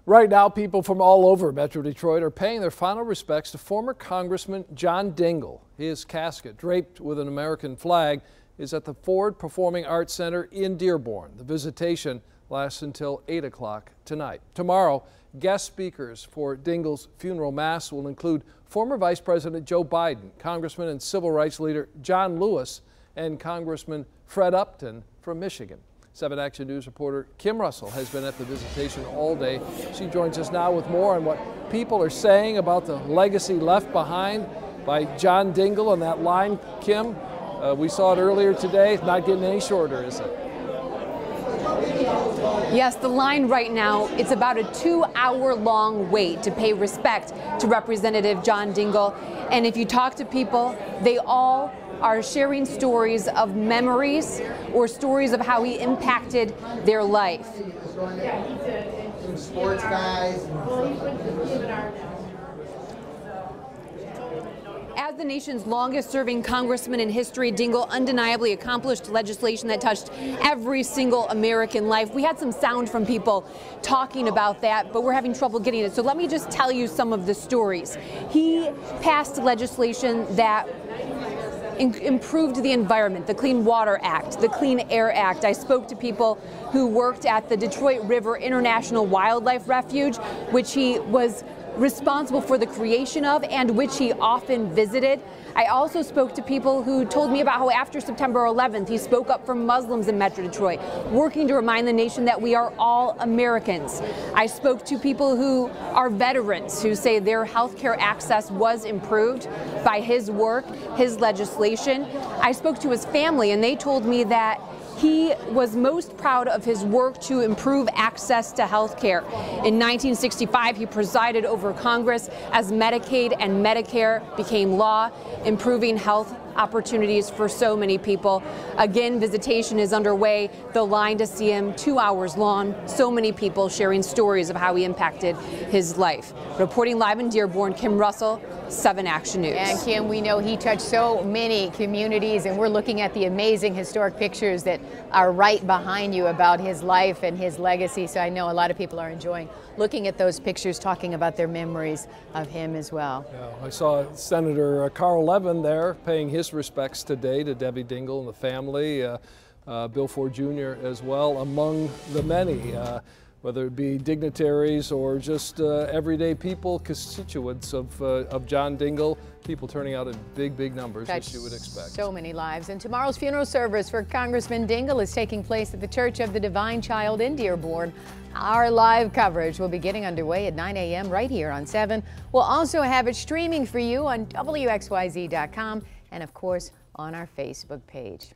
Right now, people from all over Metro Detroit are paying their final respects to former Congressman John Dingell. His casket, draped with an American flag, is at the Ford Performing Arts Center in Dearborn. The visitation lasts until 8 o'clock tonight. Tomorrow, guest speakers for Dingell's funeral mass will include former Vice President Joe Biden, Congressman and Civil Rights Leader John Lewis, and Congressman Fred Upton from Michigan. 7 Action News reporter Kim Russell has been at the visitation all day. She joins us now with more on what people are saying about the legacy left behind by John Dingell. And that line, Kim, we saw it earlier today. It's not getting any shorter, is it? Yes, the line right now, it's about a 2-hour-long wait to pay respect to Representative John Dingell. And if you talk to people, they all are sharing stories of memories or stories of how he impacted their life. Sports guys. As the nation's longest-serving congressman in history, Dingell undeniably accomplished legislation that touched every single American life. We had some sound from people talking about that, but we're having trouble getting it. So let me just tell you some of the stories. He passed legislation that improved the environment, the Clean Water Act, the Clean Air Act. I spoke to people who worked at the Detroit River International Wildlife Refuge, which he was responsible for the creation of and which he often visited. I also spoke to people who told me about how after September 11th, he spoke up for Muslims in Metro Detroit, working to remind the nation that we are all Americans. I spoke to people who are veterans who say their health care access was improved by his work, his legislation. I spoke to his family, and they told me that he was most proud of his work to improve access to health care. In 1965, he presided over Congress as Medicaid and Medicare became law, improving health opportunities for so many people. Again, visitation is underway. The line to see him, 2 hours long. So many people sharing stories of how he impacted his life. Reporting live in Dearborn, Kim Russell, 7 Action News. And Kim, we know he touched so many communities, and we're looking at the amazing historic pictures that are right behind you about his life and his legacy. So I know a lot of people are enjoying looking at those pictures, talking about their memories of him as well. Yeah, I saw Senator Carl Levin there paying his respects today to Debbie Dingell and the family, Bill Ford Jr. as well, among the many, whether it be dignitaries or just everyday people, constituents of John Dingell, people turning out in big numbers, as you would expect. So many lives. And tomorrow's funeral service for Congressman Dingell is taking place at the Church of the Divine Child in Dearborn. Our live coverage will be getting underway at 9 a.m. right here on 7. We'll also have it streaming for you on WXYZ.com and, of course, on our Facebook page.